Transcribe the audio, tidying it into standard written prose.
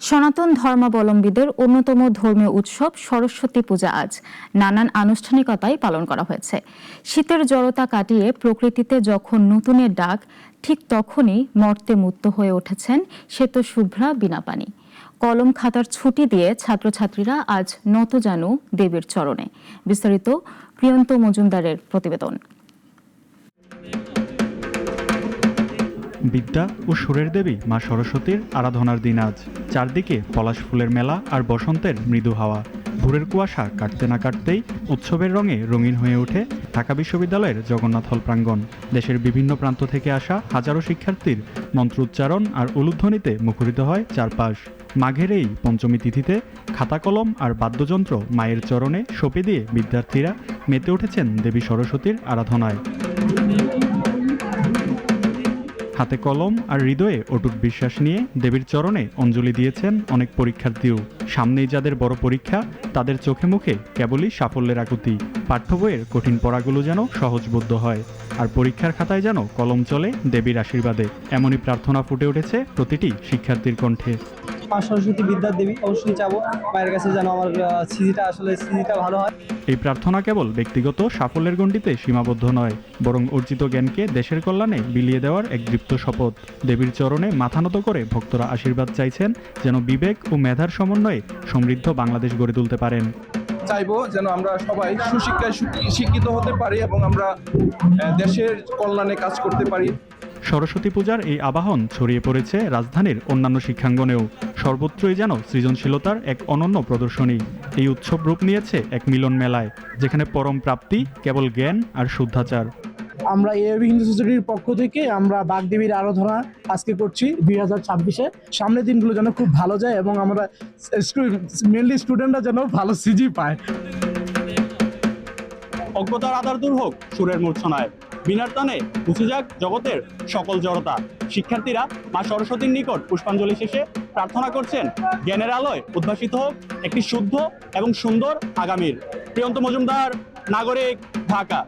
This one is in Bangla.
সনাতন ধর্মাবলম্বীদের অন্যতম ধর্মীয় উৎসব সরস্বতী পূজা আজ নানান আনুষ্ঠানিকতায় পালন করা হয়েছে। শীতের জড়তা কাটিয়ে প্রকৃতিতে যখন নতুনের ডাক, ঠিক তখনই মর্তে মুক্ত হয়ে উঠেছেন শ্বেতশুভ্রা বীণাপাণি। কলম খাতার ছুটি দিয়ে ছাত্রছাত্রীরা আজ নতজানু দেবীর চরণে। বিস্তারিত প্রিয়ন্ত মজুমদারের প্রতিবেদন। বিদ্যা ও সুরের দেবী মা সরস্বতীর আরাধনার দিন আজ। চারদিকে পলাশ ফুলের মেলা আর বসন্তের মৃদু হাওয়া। ভোরের কুয়াশা কাটতে না কাটতেই উৎসবের রঙে রঙিন হয়ে ওঠে ঢাকা বিশ্ববিদ্যালয়ের জগন্নাথ হল প্রাঙ্গণ। দেশের বিভিন্ন প্রান্ত থেকে আসা হাজারো শিক্ষার্থীর মন্ত্রোচ্চারণ আর উলুধ্বনিতে মুখরিত হয় চারপাশ। মাঘের এই পঞ্চমী তিথিতে খাতা কলম আর বাদ্যযন্ত্র মায়ের চরণে সঁপে দিয়ে বিদ্যার্থীরা মেতে উঠেছেন দেবী সরস্বতীর আরাধনায়। হাতে কলম আর হৃদয়ে অটুট বিশ্বাস নিয়ে দেবীর চরণে অঞ্জলি দিয়েছেন অনেক পরীক্ষার্থীও। সামনেই যাদের বড় পরীক্ষা, তাদের চোখে মুখে কেবলই সাফল্যের আকুতি। পাঠ্য বইয়ের কঠিন পড়াগুলো যেন সহজবোধ্য হয়, আর পরীক্ষার খাতায় যেন কলম চলে দেবীর আশীর্বাদে। এমনই প্রার্থনা ফুটে উঠেছে প্রতিটি শিক্ষার্থীর কণ্ঠে। মা সরস্বতী বিদ্যার দেবী, অবশ্যই চাবো মায়ের কাছে যেন আমার সিজিটা ভালো হয়। এই প্রার্থনা কেবল ব্যক্তিগত সাফল্যের গণ্ডিতে সীমাবদ্ধ নয়, বরং অর্জিত জ্ঞানকে দেশের কল্যাণে বিলিয়ে দেওয়ার এক দৃপ্ত শপথ। দেবীর চরণে মাথা নত করে ভক্তরা আশীর্বাদ চাইছেন যেন বিবেক ও মেধার সমন্বয়ে সমৃদ্ধ বাংলাদেশ গড়ে তুলতে পারেন। চাইবো যেন আমরা সবাই সুশিক্ষায় শিক্ষিত হতে পারি এবং আমরা দেশের কল্যাণে কাজ করতে পারি। সরস্বতী পূজার এই আবাহন ছড়িয়ে পড়েছে রাজধানীর অন্যান্য শিক্ষাঙ্গনেও। সর্বত্রই যেন সৃজনশীলতার এক অনন্য প্রদর্শনী। এই উৎসব রূপ নিয়েছে এক মিলন মেলায়, যেখানে পরম প্রাপ্তি কেবল জ্ঞান আর শুদ্ধাচার। আমরা এএবি হিন্দু সোসাইটির পক্ষ থেকে আমরা বাগদেবীর আরাধনা আজকে করছি 2026-এ। সামনের দিনগুলো যেন খুব ভালো যায় এবং আমরা মেনলি স্টুডেন্টরা যেন ভালো সিজি পায়। অজ্ঞতার আধার দূর হোক সুরের মূর্ছনায়, বিনার টানে মুছে যাক জগতের সকল জড়তা। শিক্ষার্থীরা মা সরস্বতীর নিকট পুষ্পাঞ্জলি শেষে প্রার্থনা করছেন জ্ঞানের আলোয় উদ্ভাসিত হোক একটি শুদ্ধ এবং সুন্দর আগামীর। প্রিয়ন্ত মজুমদার, নাগরিক, ঢাকা।